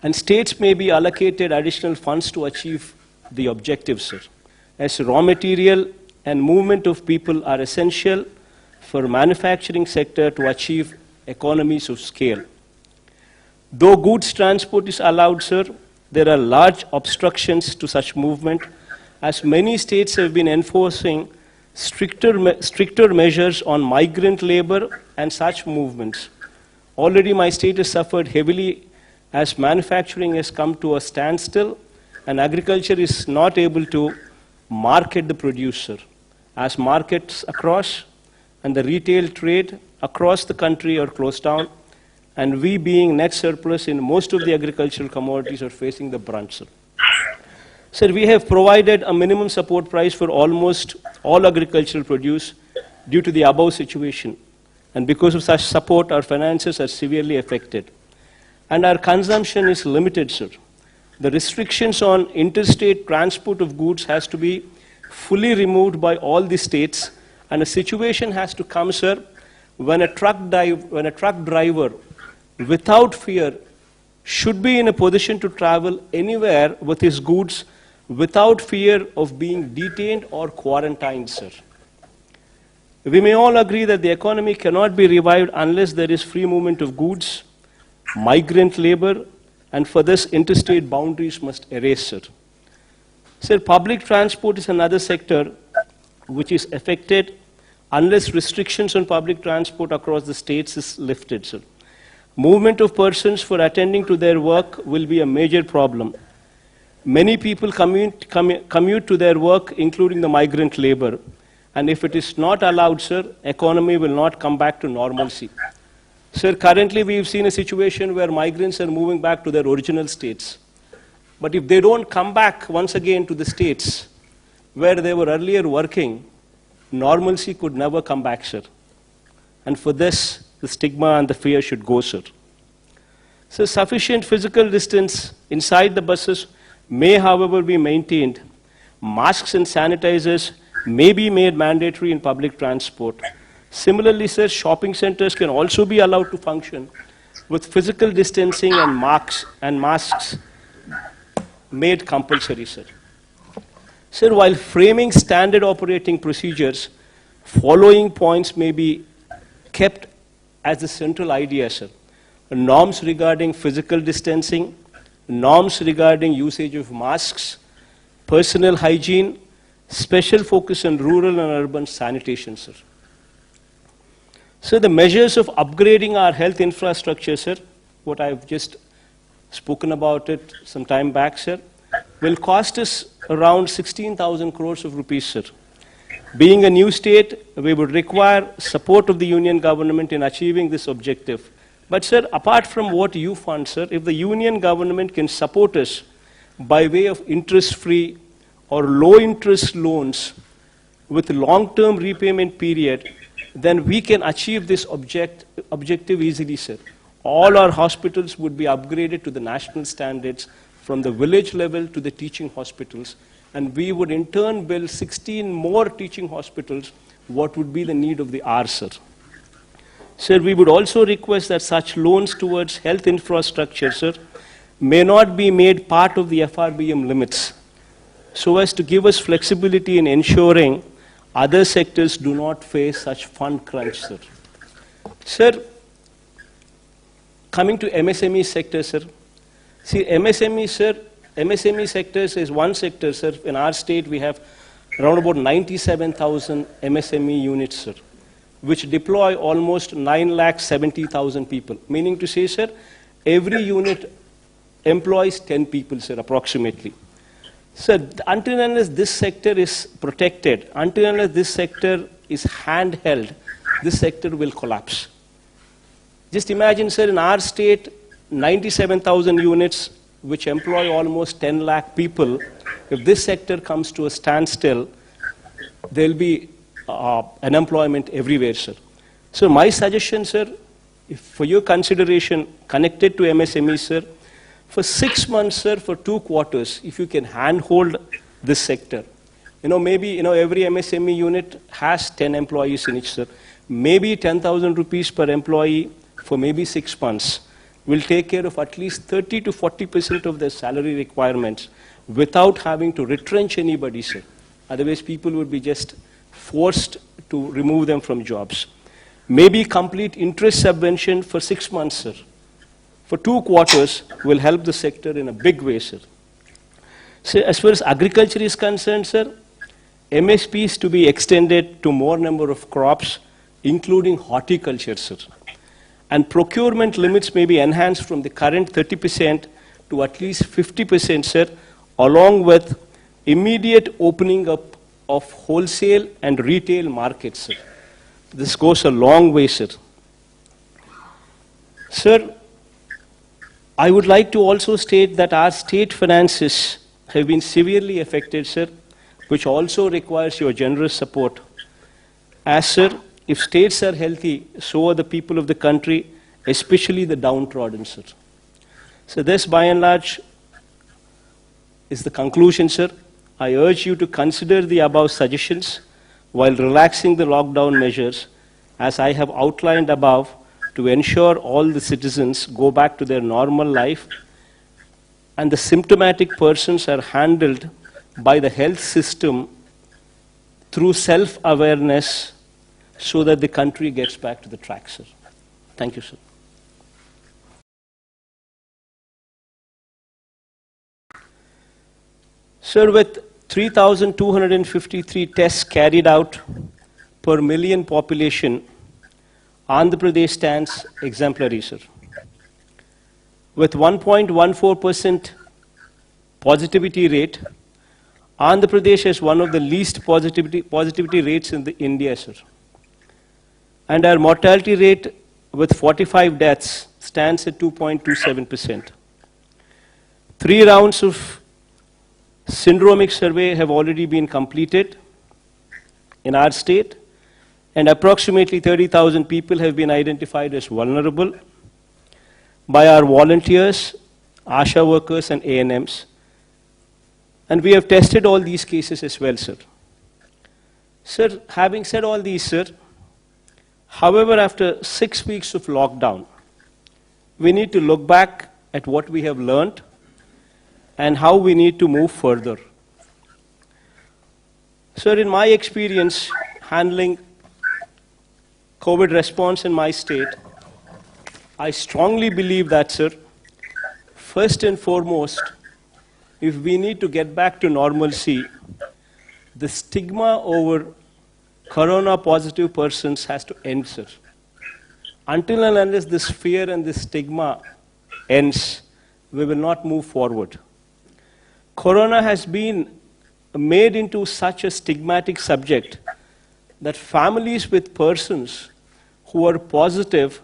And states may be allocated additional funds to achieve the objectives, sir, as raw material and movement of people are essential for manufacturing sector to achieve economies of scale. Though goods transport is allowed, sir, there are large obstructions to such movement, as many states have been enforcing stricter measures on migrant labor and such movements. Already my state has suffered heavily as manufacturing has come to a standstill and agriculture is not able to market the producer, as markets across and the retail trade across the country are closed down, and we being net surplus in most of the agricultural commodities are facing the brunt, sir. Sir, we have provided a minimum support price for almost all agricultural produce due to the above situation, and because of such support, our finances are severely affected. And our consumption is limited, sir. The restrictions on interstate transport of goods has to be fully removed by all the states, and a situation has to come, sir, when a truck driver, without fear, should be in a position to travel anywhere with his goods without fear of being detained or quarantined, sir. We may all agree that the economy cannot be revived unless there is free movement of goods, migrant labor, and for this interstate boundaries must erase, sir. Sir, public transport is another sector which is affected unless restrictions on public transport across the states is lifted, sir. Movement of persons for attending to their work will be a major problem. Many people commute to their work, including the migrant labor, and if it is not allowed, sir, economy will not come back to normalcy. Sir, currently we've seen a situation where migrants are moving back to their original states. But if they don't come back once again to the states where they were earlier working, normalcy could never come back, sir. And for this, the stigma and the fear should go, sir. So sufficient physical distance inside the buses may, however, be maintained. Masks and sanitizers may be made mandatory in public transport. Similarly, sir, shopping centers can also be allowed to function with physical distancing and masks made compulsory, sir. Sir, while framing standard operating procedures, following points may be kept as the central idea, sir. Norms regarding physical distancing, norms regarding usage of masks, personal hygiene, special focus on rural and urban sanitation, sir. So the measures of upgrading our health infrastructure, sir, what I've just spoken about it some time back, sir, will cost us around 16,000 crores of rupees, sir. Being a new state, we would require support of the union government in achieving this objective. But, sir, apart from what you fund, sir, if the union government can support us by way of interest-free or low-interest loans with long-term repayment period, then we can achieve this objective easily, sir. All our hospitals would be upgraded to the national standards from the village level to the teaching hospitals, and we would in turn build 16 more teaching hospitals, what would be the need of the hour, sir. Sir, we would also request that such loans towards health infrastructure, sir, may not be made part of the FRBM limits, so as to give us flexibility in ensuring other sectors do not face such fund crunch, sir. Sir, coming to MSME sector, sir. See, MSME, sir, MSME sectors is one sector, sir. In our state, we have around about 97,000 MSME units, sir, which deploy almost 9,70,000 people. Meaning to say, sir, every unit employs 10 people, sir, approximately. Sir, until and unless this sector is protected, until and unless this sector is handheld, this sector will collapse. Just imagine, sir, in our state, 97,000 units, which employ almost 10 lakh people. If this sector comes to a standstill, there will be unemployment everywhere, sir. So my suggestion, sir, if for your consideration connected to MSME, sir, for 6 months, sir, for 2 quarters, if you can handhold this sector, maybe, every MSME unit has 10 employees in it, sir. Maybe 10,000 rupees per employee for maybe 6 months. will take care of at least 30 to 40% of their salary requirements without having to retrench anybody, sir. Otherwise, people would be just forced to remove them from jobs. Maybe complete interest subvention for 6 months, sir. For 2 quarters will help the sector in a big way, sir. So as far as agriculture is concerned, sir, MSP is to be extended to more number of crops, including horticulture, sir. And procurement limits may be enhanced from the current 30% to at least 50%, sir, along with immediate opening up of wholesale and retail markets, sir. This goes a long way, sir. Sir, I would like to also state that our state finances have been severely affected, sir, which also requires your generous support. As, sir, if states are healthy, so are the people of the country, especially the downtrodden, sir. So this, by and large, is the conclusion, sir. I urge you to consider the above suggestions while relaxing the lockdown measures, as I have outlined above, to ensure all the citizens go back to their normal life and the symptomatic persons are handled by the health system through self-awareness so that the country gets back to the track, sir. Thank you, sir. Sir, with 3,253 tests carried out per million population, Andhra Pradesh stands exemplary, sir. With 1.14% positivity rate, Andhra Pradesh has one of the least positivity rates in India, sir. And our mortality rate with 45 deaths stands at 2.27%. 3 rounds of syndromic survey have already been completed in our state, and approximately 30,000 people have been identified as vulnerable by our volunteers, ASHA workers, and ANMs. And we have tested all these cases as well, sir. Sir, having said all these, sir, however, after 6 weeks of lockdown, we need to look back at what we have learned and how we need to move further. Sir, in my experience handling COVID response in my state, I strongly believe that, sir, first and foremost, if we need to get back to normalcy, the stigma over corona-positive persons has to end, sir. Until and unless this fear and this stigma ends, we will not move forward. Corona has been made into such a stigmatic subject that families with persons who are positive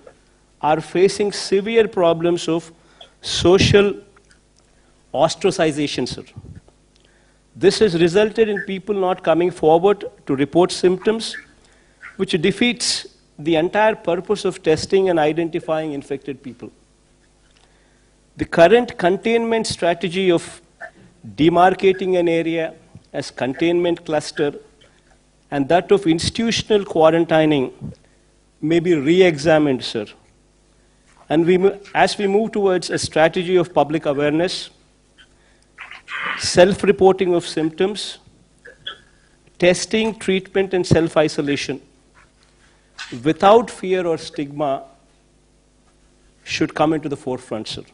are facing severe problems of social ostracization, sir. This has resulted in people not coming forward to report symptoms, which defeats the entire purpose of testing and identifying infected people. The current containment strategy of demarcating an area as containment cluster and that of institutional quarantining may be re-examined, sir. And as we move towards a strategy of public awareness, self-reporting of symptoms, testing, treatment, and self-isolation, without fear or stigma, should come into the forefront, sir.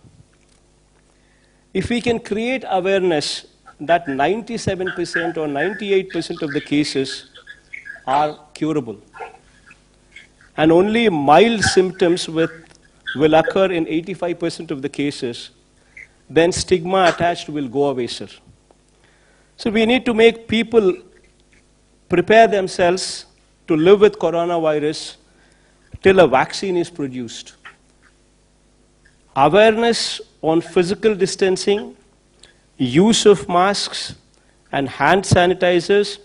If we can create awareness that 97% or 98% of the cases are curable, and only mild symptoms will occur in 85% of the cases, then stigma attached will go away, sir. So we need to make people prepare themselves to live with coronavirus till a vaccine is produced. Awareness on physical distancing, use of masks and hand sanitizers,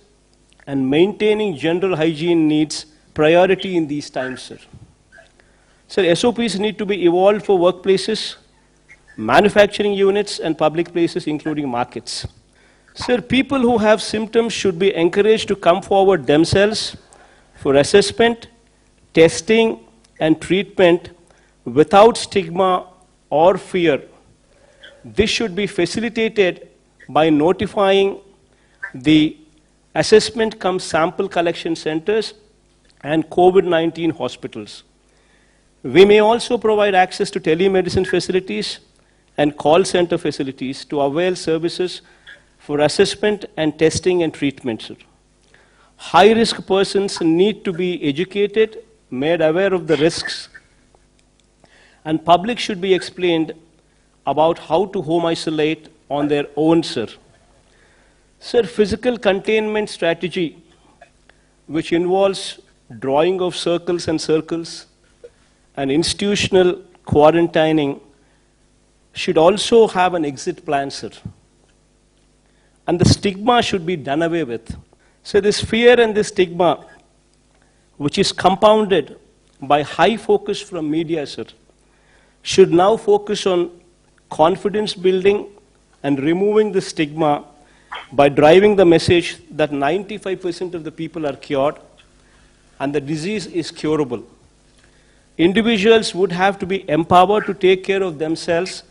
and maintaining general hygiene needs priority in these times, sir. Sir, SOPs need to be evolved for workplaces, manufacturing units, and public places, including markets. Sir, people who have symptoms should be encouraged to come forward themselves for assessment, testing, and treatment without stigma or fear. This should be facilitated by notifying the assessment cum sample collection centers and COVID-19 hospitals. We may also provide access to telemedicine facilities and call center facilities to avail services for assessment and testing and treatment. High-risk persons need to be educated, made aware of the risks, and public should be explained about how to home isolate on their own, sir. Sir, physical containment strategy, which involves drawing of circles and circles and institutional quarantining, should also have an exit plan, sir. And the stigma should be done away with. So this fear and this stigma, which is compounded by high focus from media, sir, should now focus on confidence building and removing the stigma by driving the message that 95% of the people are cured and the disease is curable. Individuals would have to be empowered to take care of themselves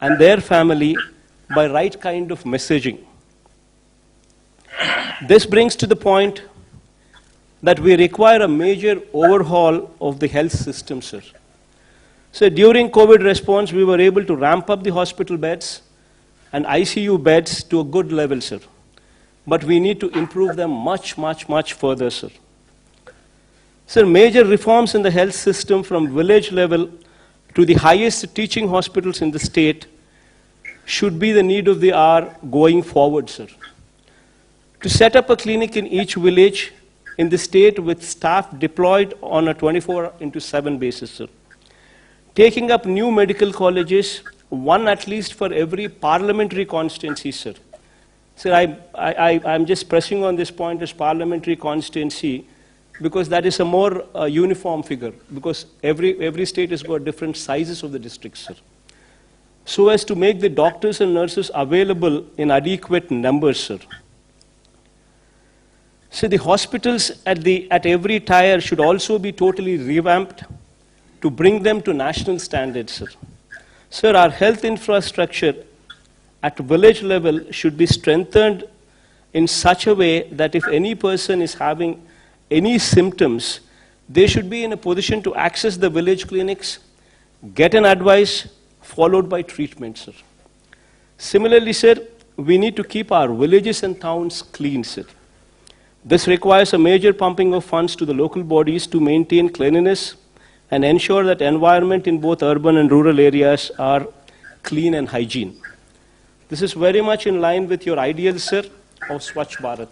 and their family by right kind of messaging. This brings to the point that we require a major overhaul of the health system, sir. So during COVID response, we were able to ramp up the hospital beds and ICU beds to a good level, sir. But we need to improve them much, much, much further, sir. Sir, major reforms in the health system from village level to the highest teaching hospitals in the state should be the need of the hour going forward, sir. To set up a clinic in each village in the state with staff deployed on a 24/7 basis, sir. Taking up new medical colleges, one at least for every parliamentary constituency, sir. Sir, I'm just pressing on this point as parliamentary constituency because that is a more uniform figure, because every state has got different sizes of the districts, sir. So as to make the doctors and nurses available in adequate numbers, sir. So the hospitals at every tier should also be totally revamped to bring them to national standards, sir. Sir, our health infrastructure at village level should be strengthened in such a way that if any person is having any symptoms, they should be in a position to access the village clinics, get an advice, followed by treatment, sir. Similarly, sir, we need to keep our villages and towns clean, sir. This requires a major pumping of funds to the local bodies to maintain cleanliness and ensure that environment in both urban and rural areas are clean and hygiene. This is very much in line with your ideals, sir, of Swachh Bharat.